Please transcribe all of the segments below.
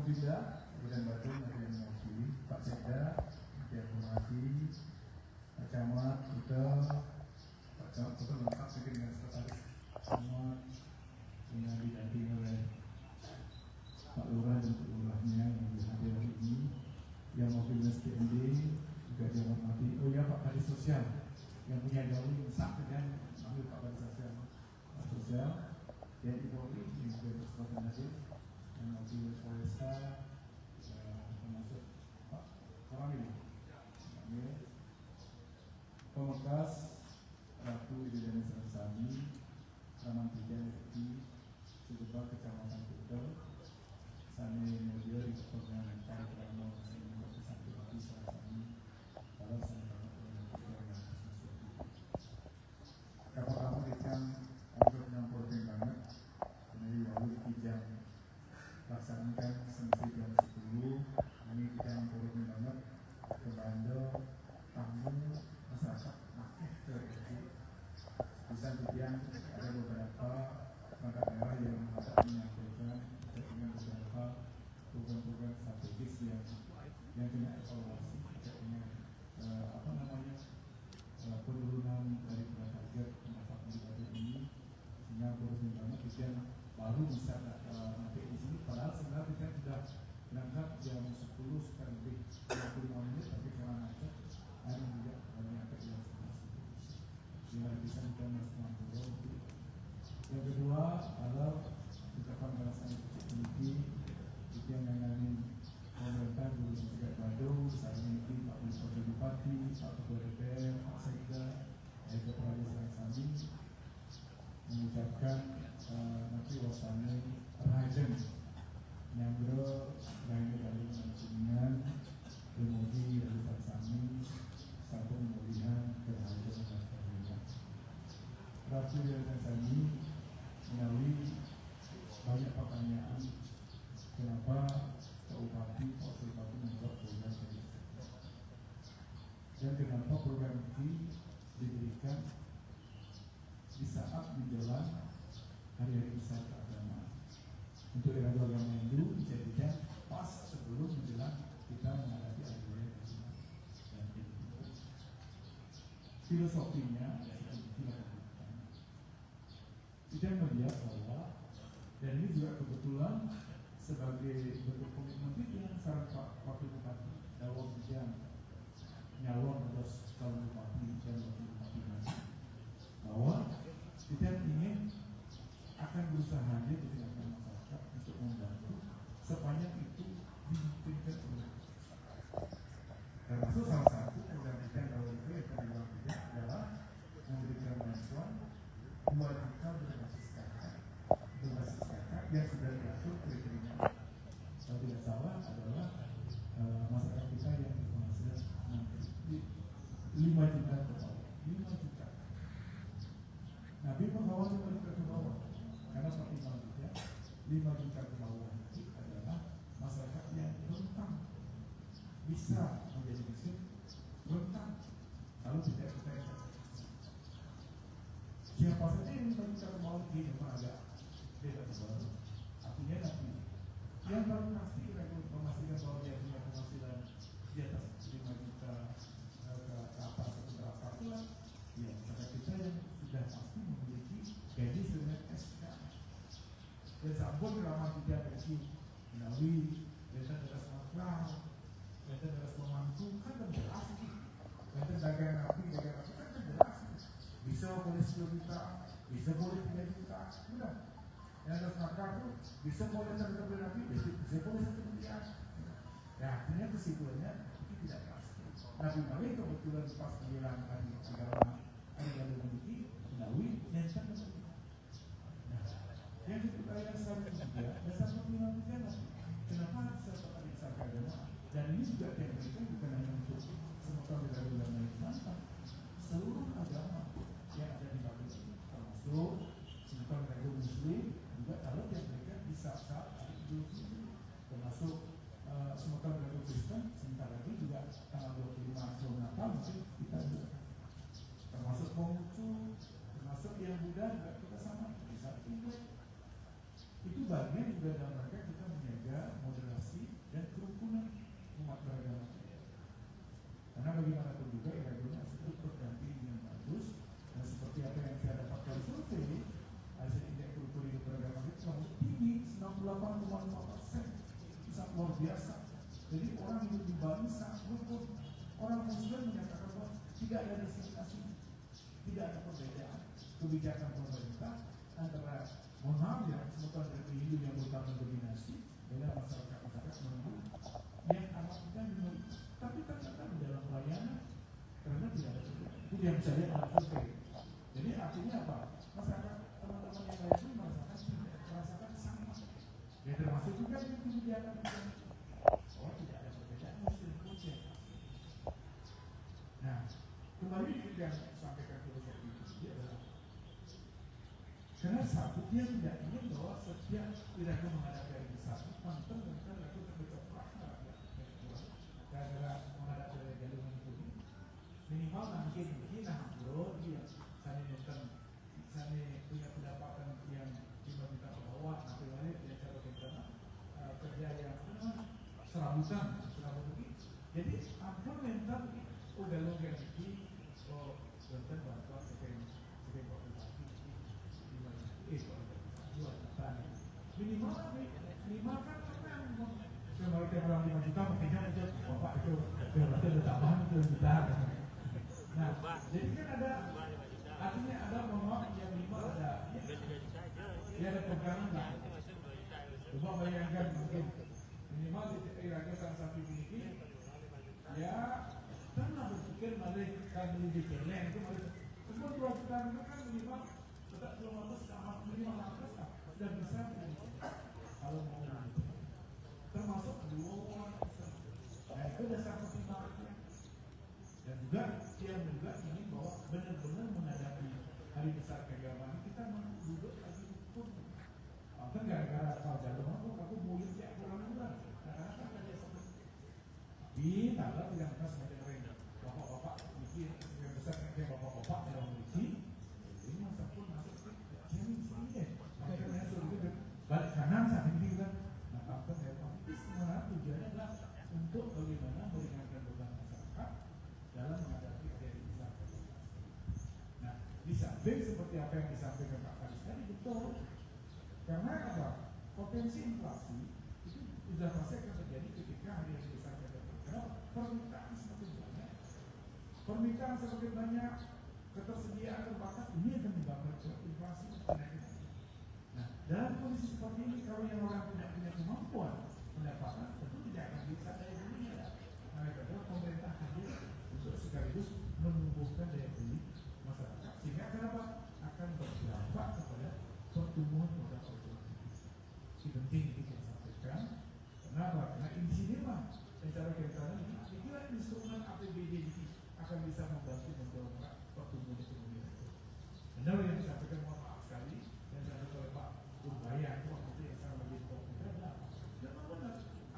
Mobilda, Kabupaten Badung, yang mewakili Pak Sekda, yang hormati Pak Camat, Pak Camat lengkap dengan sekretaris Camat dengan didampingi oleh Pak Lurah dan Pak Lurahnya yang hadir hari ini, yang mewakili PND juga dihormati. Oh ya, Pak Kadis Sosial yang punya gauli besar dengan ambil Pak Kadis Sosial, dan Ibu Polri yang juga berkesempatan hadir, yang mewakili Polresta, termasuk Pak Kamil, Pemekas, Ratu Idedana Sari, Taman Tiga Ekti, Sudebak Kecamatan Kutel, Sani Media di Kepentingan Para Pelanggan Seni Keputusan Pribadi Sarasani, kalau Sani Bapak Pelanggan Pelanggan Kapal kamu dicam untuk 60 banget, ini lalu dijam laksanakan semisi jam 10, ini kita 60 banget ke Bandung, tamu masyarakat aktif terjadi. Bisa dibilang ada beberapa perangkat daerah yang menyampaikan dengan beberapa program-program strategis yang kena evaluasi dengan penurunan dari target pendapatan pribadi ini, sehingga berusaha kita baru bisa nanti di sini. Padahal sebenarnya kita sudah berangkat jam 10 sekitar lebih 25 menit, tapi karena macet ada juga banyak jam 11 sehingga bisa kita masuk. Yang kedua adalah ucapan balasan tinggi yang mengenai pemerintah Gubernur Jawa Badung, saat ini Pak Bupati, Pak Ketua DPR, Pak Sekda, Kepala Desa Sami mengucapkan nanti wasana Rajen yang lainnya dari Kuningan, Demogi dari Sami, satu pemulihan kehadiran dan sebagainya. Ratu Desa Sami melalui banyak pertanyaan kenapa Pak Bupati membuat program ini dan kenapa program ini diberikan di saat menjelang hari-hari besar keagamaan. Untuk era agama Hindu dijadikan pas sebelum menjelang kita menghadapi hari-hari dan filosofinya kita melihat bahwa, dan ini juga kebetulan sebagai bentuk komitmen kita sekarang Pak Wakil Bupati Dawang Bijang nyalon terus calon bupati dan wakil bupati bahwa kita ingin akan berusaha di tengah masyarakat untuk membantu sepanjang itu dimungkinkan oleh termasuk salah satu program kita Dawang itu yang Dawang Bijang adalah memberikan bantuan 2 juta berbasis kakak yang sudah diatur kriteria. Kalau tidak salah adalah masyarakat kita yang berpenghasilan 5 juta ke bawah, 5 juta. Nabi pengawal 5 juta ke bawah, karena pertimbangan kita 5 juta ke bawah itu adalah masyarakat yang rentan bisa menjadi miskin, rentan kalau tidak kita siapa saja yang 5 juta ke bawah ini memang agak beda baru. Artinya nanti yang baru pasti memastikan bahwa dia punya penghasilan di atas 5 juta ke atas atau berapa pula, ya masyarakat kita yang sudah pasti memiliki gaji dengan SK dan sabun ramah tidak gaji melalui desa deras maklar, desa deras pemangku kan jelas ini, desa dagang api kan jelas bisa boleh 10 juta, bisa boleh 3 juta, mudah. Yang harus makar itu bisa boleh terlebih lagi, bisa boleh 1 miliar. Ya, artinya kesimpulannya itu tidak pasti. Nabi Malik kebetulan pas bilang hari agama memiliki melalui nyanyian tersebut. Nah, yang kedua yang selalu juga dasar pemilihan negara. Kenapa saya tertarik agama? Dan ini juga yang mereka bukan hanya untuk semua negara yang Mantan, seluruh agama yang ada di Babel ini, termasuk semua negara Muslim juga kalau yang mereka bisa saat hari Idul Fitri, termasuk semua negara Kristen, sebentar lagi juga tanggal 25 sebelum Natal mungkin kita juga, termasuk Konghucu, termasuk yang Buddha juga kita sama bisa Imlek. Itu bagian juga dalam rangka kita menjaga moderasi umat beragama. Karena bagaimanapun juga iragonya harus berdamping yang bagus. Dan seperti apa yang saya dapatkan survei, hasil indeks kurikulum beragama itu selalu tinggi, 98,5%. Sangat luar biasa. Jadi orang hidup di Bali sangat rukun. Orang Muslim menyatakan bahwa tidak ada diskriminasi, tidak ada perbedaan kebijakan pemerintah antara mohon maaf ya, sebutan dari Hindu yang merupakan dominasi dengan masyarakat menunggu yang amatnya minoritas. Tapi ternyata di dalam pelayanan karena tidak ada perbedaan. Itu yang saya lihat dalam survei. Jadi artinya apa? Masyarakat teman-teman yang lain itu merasakan sama. Ya termasuk juga yang kebijakan oh tidak ada perbedaan Muslim Muslim. Nah, kembali yang sampaikan filosofi itu adalah karena satu dia tidak ingin bahwa setiap irago menghadapi hari besar mantan mereka lalu terbecoklak gara-gara menghadapi hari jalur itu minimal mungkin bro dia sana nonton sana punya pendapatan yang 5 juta ke bawah sampai balik dia cara kerja yang serabutan jadi apa mental udah lo ganti oh bentar bantuan sekian populasi minimal kan kalau kita orang 5 juta mungkinnya aja bapak itu berarti ada tambahan itu juta. Nah jadi kan ada artinya ada mohon yang minimal ada ya ada pegangan lah. Coba bayangkan mungkin minimal di iraga salah satu ini ya karena berpikir balik kan lebih keren itu semua kita kan minimal tetap 15 sama minimal 15 lah sudah bisa kalau mau termasuk dua nah itu dasar pertimbangannya dan juga dia juga ingin bahwa benar-benar menghadapi hari besar keagamaan kita duduk lagi hukum kan gara-gara kalau jalur aku buyut ya bulan-bulan karena kan dia seperti di tanggal tidak pernah semacam mereka bapak-bapak mikir yang besar kayak bapak-bapak dalam memiliki ini masa pun masuk sini deh makanya suruh itu balik kanan saat ini kan nah kapten dari politis sebenarnya tujuannya adalah untuk bagaimana meringankan beban masyarakat dalam menghadapi hari besar. Nah di samping seperti apa yang disampaikan Pak Kadis tadi betul karena apa potensi inflasi itu sudah pasti akan terjadi ketika hari besar karena permintaan semakin banyak ketersediaan terbatas ini akan menyebabkan inflasi kenaikan. Nah dalam kondisi seperti ini kalau yang orang tidak punya kemampuan pendapatan tentu tidak akan bisa daya belinya. Nah karena pemerintah hadir untuk sekaligus menumbuhkan daya beli masyarakat sehingga kenapa akan berdampak kepada pertumbuhan produk produktif. Ini penting kita sampaikan. Kenapa? Karena di sini mah secara kaitannya ini dikira instrumen APBD ini akan bisa membantu mendongkrak pertumbuhan ekonomi. Benar yang disampaikan mohon maaf sekali dan ada oleh Pak Urbaya itu waktu itu yang saya bagi kita adalah memang benar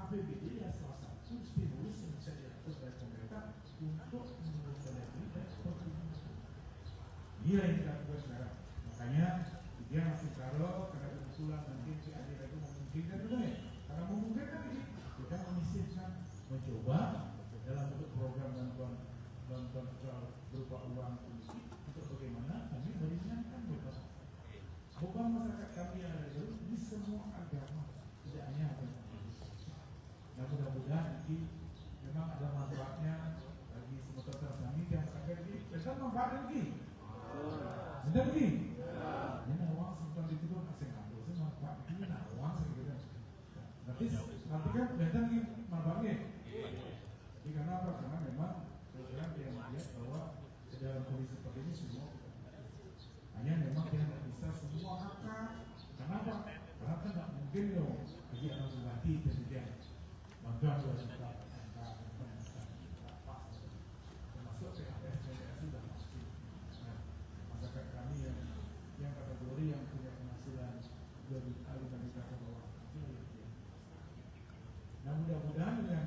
APBD ya salah satu stimulus yang bisa dilakukan oleh pemerintah untuk menurunkan daya beli dan pertumbuhan. Dia yang kita lakukan sekarang. Makanya dia masih taruh karena kebetulan nanti si adik itu memungkinkan juga ya. Karena memungkinkan ini kita menyisihkan mencoba dalam bentuk program bantuan berupa uang kondisi untuk bagaimana kami meringankan beban masyarakat kami yang ada di semua agama tidak hanya agama. Nah mudah-mudahan nanti memang ada manfaatnya bagi semua kami yang agar ini besar manfaat lagi. Benar lagi. Ini uang sebentar itu kan asing ambil sih manfaat ini uang segitu. Nanti kan datang lagi manfaatnya. Jadi karena apa? Karena memang program yang melihat bahwa dalam kondisi seperti ini semua hanya memang dia tidak bisa semua akar. Kenapa? Karena kan tidak mungkin loh bagi anak bupati presiden bantuan 2 juta termasuk PHS sudah pasti. Nah, masyarakat kami yang kategori yang punya penghasilan 2 juta 5 juta ke bawah itu ya. Nah mudah-mudahan dengan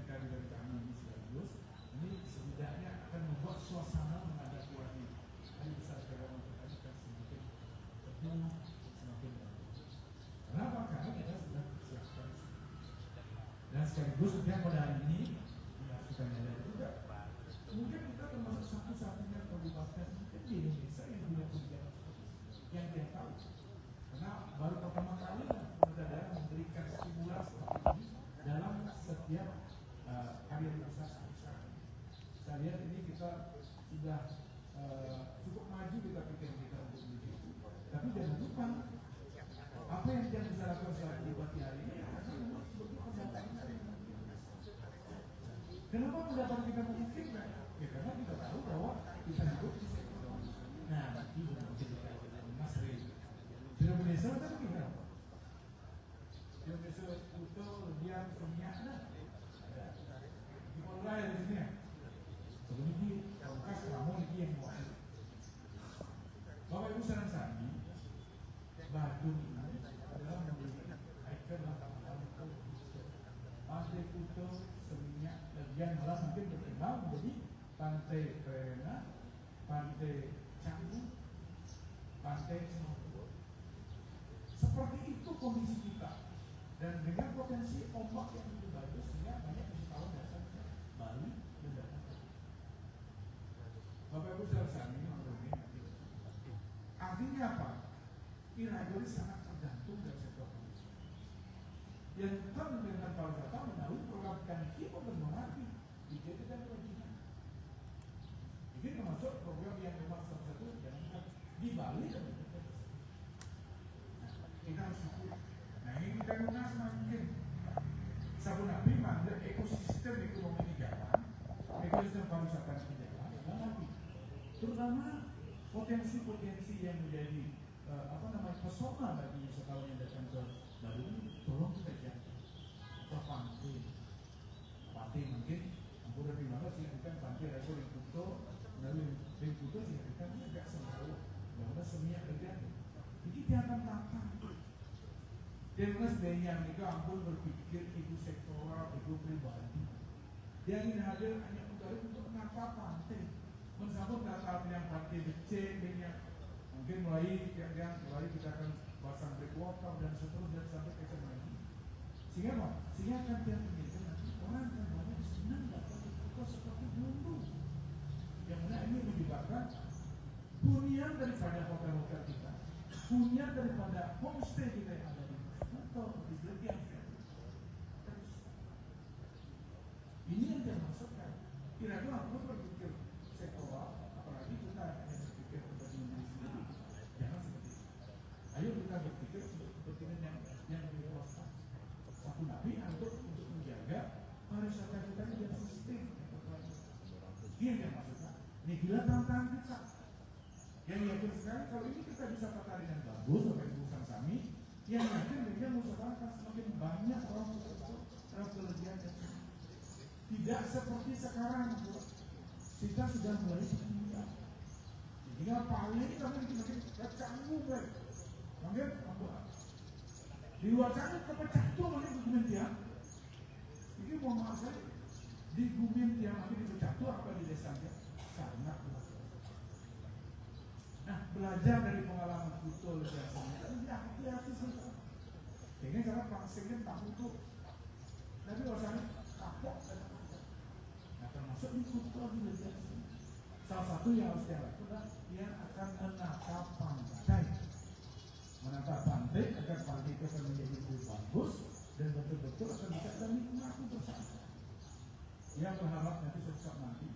kehadiran kami di sekaligus ini setidaknya akan membuat suasana menghadapi hari besar keagamaan kita semakin tentu semakin bagus. Kenapa? Karena kita sudah persiapkan sekaligus yang pada hari ini ya sudah ada juga. Mungkin kita termasuk satu-satunya kabupaten mungkin di Indonesia yang punya kebijakan yang dia tahu. Karena baru pertama kali pemerintah daerah memberikan stimulus seperti ini dalam setiap hari besar sekarang. Saya lihat ini kita sudah cukup maju kita pikir kita untuk begitu. Tapi jangan lupa apa yang kita bisa lakukan setelah bupati hari ini karena memang seperti pendapatan. Kenapa pendapat kita memungkinkan? Ya karena kita tahu bahwa kita hidup di sektor. Nah, nanti Mas Rey, di Indonesia kan kita di Indonesia itu dia punya di mulai di sini. Sebelum ini kas kamu ini yang mau. Bapak Ibu saran sami, Batu ini adalah menjadi ikon Pantai Kuto Seminyak bagian malah mungkin berkembang menjadi Pantai Krena, Pantai Canggu, Pantai Senoto. Seperti itu kondisi kita dan dengan potensi ombak yang lebih bagus sehingga banyak wisatawan datang ke Bali dan datang ke Bapak Ibu saudara ini artinya apa? Iraga sangat tergantung dari sektor pariwisata. Yang kan dengan pariwisata melalui program Kaniki Bermerapi di JT dan Perhubungan. Ini termasuk program yang memang salah satu yang di Bali dan kita harus ikut. Nah ini kita guna semakin sabun api mandek ekosistem ekonomi di jalan, ekosistem pariwisata di jalan, dan lagi terutama potensi-potensi yang menjadi pesona bagi wisatawan yang datang ke Bali ini tolong kita jaga. Atau pantai mungkin ampun lebih banget sih bukan pantai Rago di Kuto, lalu di Kuto sih kita agak selalu bahwa seminyak terjadi. Jadi dia akan tata. Dia sebenarnya mereka ampun berpikir itu sektoral, itu pribadi. Dia ingin hadir hanya untuk menata pantai. Mensambut data yang pantai becek, banyak mungkin mulai kita akan pasang breakwater dan seterusnya sampai ke sana lagi. Sehingga apa? Sehingga akan dia menjadi nanti orang akan banyak senang dapat itu seperti dulu. Yang mana ini menyebabkan hunian daripada hotel-hotel kita, hunian daripada homestay kita yang ada di Kuto, di Jogja. Ini yang dia maksudkan. Kira-kira aku berpikir sektoral, apalagi kita hanya berpikir tentang Indonesia. Jangan seperti itu. Ayo kita berpikir untuk kepentingan yang lebih luas. Satu nabi untuk menjaga pariwisata kita yang sistem. Dia yang maksudnya. Ini gila tantangan kita. Yang yakin sekali kalau ini kita bisa tata dengan bagus, Bapak Ibu Sami, yang yakin dengan usaha akan semakin banyak orang dalam kelebihan. Tidak seperti sekarang, kita sudah mulai berpindah. Sehingga paling kami makin tercanggung, makin di luar sana kepecah tuh makin di Gumintian. Ini mau maaf saya di Gumintian makin dipecah tuh apa di desanya sangat luar biasa. Nah belajar dari pengalaman Kuto biasanya, hati-hati sih. Sehingga cara pangsingnya tak butuh, tapi rasanya kapok. Nah termasuk di Kuto di Indonesia. Salah satu yang harus dia lakukan, dia akan menata pantai. Menata pantai agar pantai itu akan menjadi lebih bagus dan betul-betul akan bisa kita nikmati bersama. Dia berharap nanti suatu nanti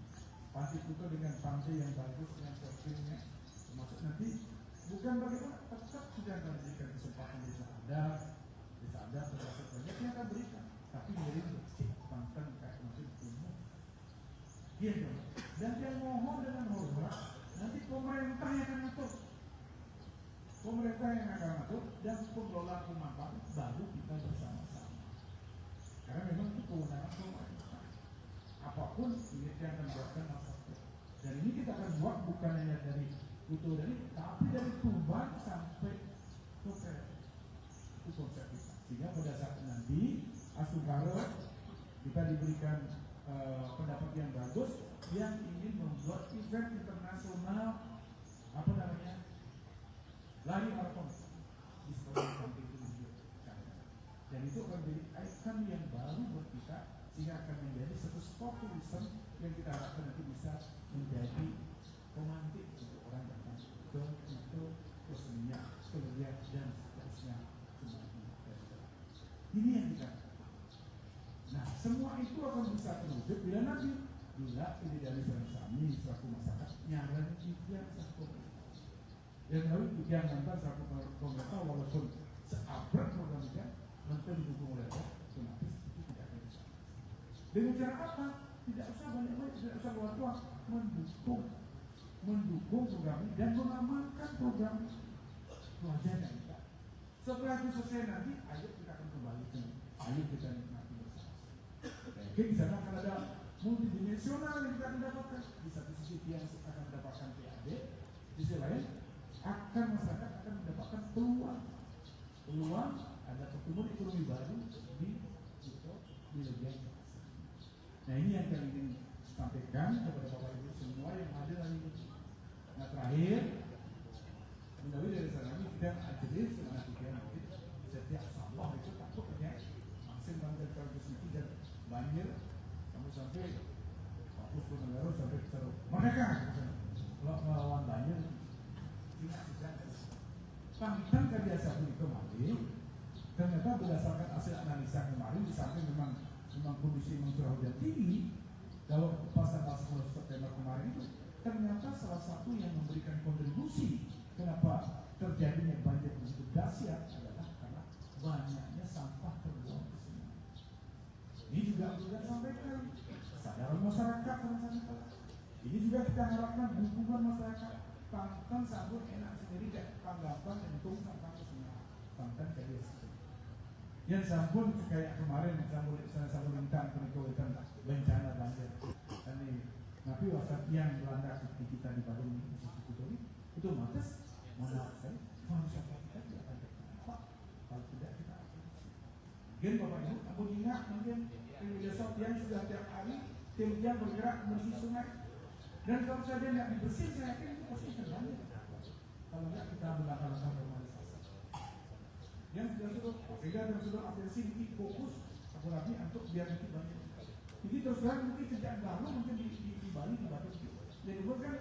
pantai Kuto dengan pantai yang bagus dengan surfingnya, termasuk nanti bukan bagaimana tetap tidak akan memberikan kesempatan desa adat termasuk banyak yang akan berikan, tapi menjadi bersih pantai kayak macam umum. Dia dan dia mohon dengan hormat, nanti pemerintah yang akan ngatur. Pemerintah yang akan ngatur dan pengelola pemanfaat baru kita bersama-sama. Karena memang itu kewenangan pemerintah. Apapun ini yang akan dibuatkan masyarakat. Dan ini kita akan buat bukan hanya dari Kuto dari, tapi dari Tuban sampai ke itu konsep kita. Sehingga pada saat nanti Asukaro kita diberikan pendapat yang bagus yang ingin membuat event internasional lari maraton di seluruh sampai ke dan Dan itu akan menjadi ikon yang baru buat kita, sehingga akan menjadi satu populisme yang kita harapkan nanti bisa menjadi pemantik untuk orang datang ke itu, ke seninya, ke lihat dan seterusnya. Ini yang kita. Nah, semua itu akan bisa terwujud bila nanti ini dari kami selaku masyarakat nyaran yang satu. Yang lalu yang nanti satu pemerintah walaupun seabrak programnya nanti didukung oleh otomatis itu tidak akan bisa. Dengan cara apa? Tidak usah banyak-banyak, tidak usah luar-luar, mendukung program ini dan mengamankan program ini. Wajahnya kita. Setelah itu selesai nanti, ayo kita akan kembali ke, ayo kita nikmati bersama. Oke, di sana akan ada multidimensional yang kita akan dapatkan. Di satu sisi yang akan mendapatkan PAD, di sisi lain akan masyarakat akan mendapatkan peluang ada pertumbuhan ekonomi baru di bagian. Nah, ini yang kami ingin sampaikan kepada Bapak Ibu semua yang hadir hari ini. Nah, terakhir, melalui dari sana ini kita ajarin semangat kita mungkin setiap sampah itu takut terjadi masing banjir transmisi dan banjir sampai fokus penegara sampai ke mereka melawan banjir tidak Panggilan Karya Satu kemarin ternyata berdasarkan hasil analisa kemarin di samping memang kondisi curah hujan tinggi kalau pasal-pasal September kemarin itu ternyata salah satu yang memberikan kontribusi kenapa terjadinya banjir begitu dahsyat adalah karena banyaknya sampah terbuang di sini. Ini juga sudah sampaikan kesadaran masyarakat sama-sama. Ini juga kita harapkan dukungan masyarakat. Pangkan sabun enak sendiri dan tanggapan entung sampah ke semua. Pangkan Karya Satu. Yang sabun kayak kemarin sabun lintang peningkatan bencana banjir. Tapi wasat yang melanda di kita di Padang itu otomatis mana saya bangsa kita tidak akan berapa kalau tidak kita mungkin Bapak Ibu aku ingat mungkin besok yang sudah tiap hari tim dia bergerak menuju sungai dan kalau saja tidak dibersihkan saya yakin itu pasti terjadi kalau tidak kita melakukan normalisasi yang sudah sehingga sudah atensi fokus apalagi untuk biar nanti banyak jadi terus terang mungkin kerjaan baru mungkin di Bali di Batu jadi bukan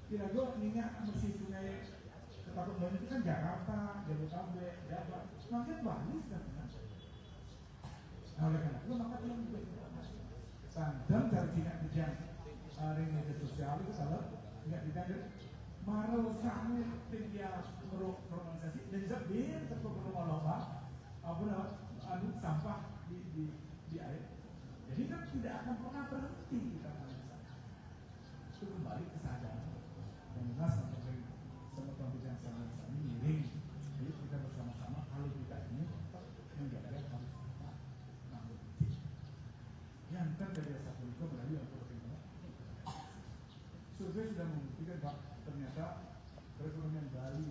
kira-kira minyak bersih sungai ketakut banyak itu kan Jakarta, Jabodetabek, Jawa, makin Bali sudah pernah. Nah, oleh karena itu maka yang juga tandem dari tidak dijang di media sosial itu kalau tidak dijang marah sangat tinggi normalisasi dan juga biar terkubur lomba anu sampah di air. Jadi kan tidak akan pernah berhenti kita normalisasi. Itu kembali kesadaran dan jelas sama kemudian sama-sama miring. Jadi kita bersama-sama kalau kita ini menjaga harus kita ngambil. Yang Karya Satu itu melalui apa-apa. Survei sudah membuktikan bahwa ternyata perekonomian Bali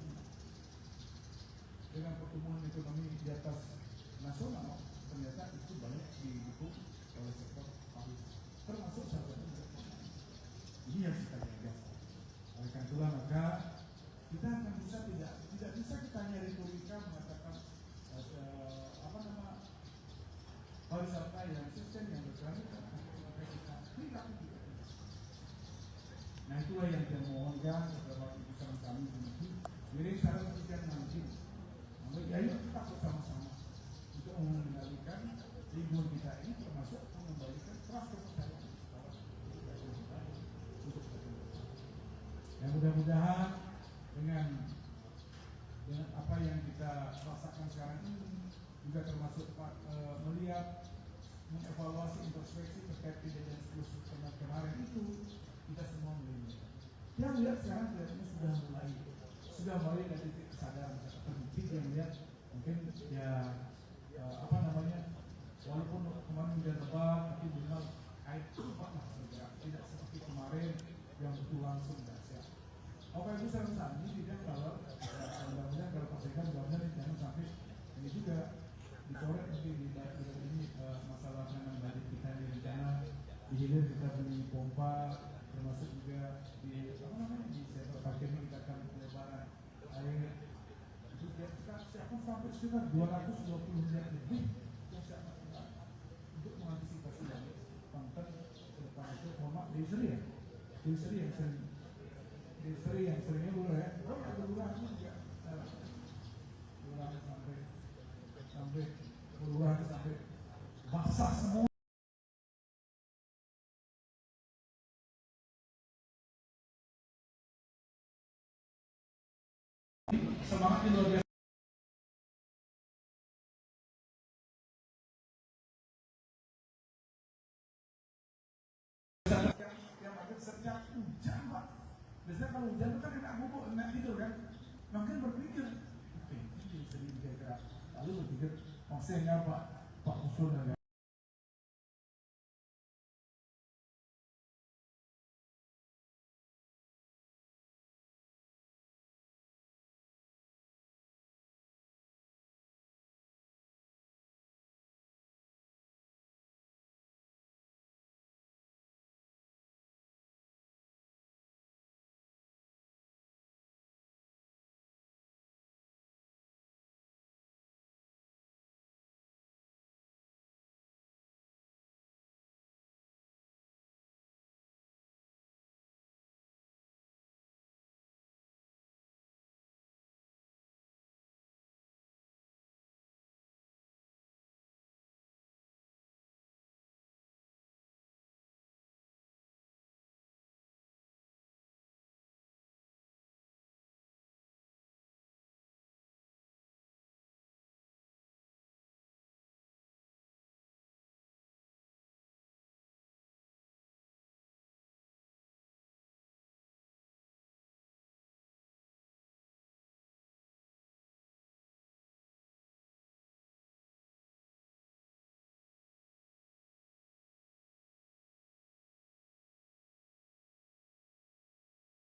dengan pertumbuhan ekonomi di atas nasional ternyata itu banyak didukung oleh sektor pariwisata, termasuk salah satu ini yang kita jaga. Oleh karena itulah maka kita akan bisa tidak bisa kita hanya retorika mengatakan pariwisata yang sistem yang berkelanjutan maka kita perilaku juga. Nah itulah yang kita mohonkan kepada ibu kami ini. Jadi sekarang kita nanti, ayo kita bersama-sama untuk mengendalikan lingkungan kita ini termasuk mengembalikan trust kepercayaan untuk yang mudah-mudahan dengan apa yang kita rasakan sekarang ini juga termasuk melihat mengevaluasi introspeksi terkait kejadian 10 September kemarin itu kita semua melihat. Kita melihat sekarang kelihatannya sudah mulai dari titik kesadaran penting yang melihat mungkin walaupun kemarin hujan lebat tapi minimal air cepatlah bergerak tidak seperti kemarin yang betul langsung dahsyat. Bapak Ibu saat ini tidak kalau mudah-mudahan kalau pastikan mudah-mudahan jangan sampai ini juga dicoret mungkin di ini masalah penanganan banjir kita di rencana di hilir kita beli pompa termasuk juga di sektor parkir kita akan pelebaran air itu kita siapkan sampai sekitar 220 miliar lebih itu mohon maaf, Desri ya? Desri yang sering. Desri yang seringnya lurah ya? Oh ya, lurah juga. Lurah sampai lurah sampai basah semua. Semangatnya luar biasa. Yang makin setiap hujan Pak. Biasanya kalau hujan itu kan enak bubuk, enak tidur kan. Makin berpikir, oke, ini sering kira-kira. Lalu berpikir, maksudnya Pak Usul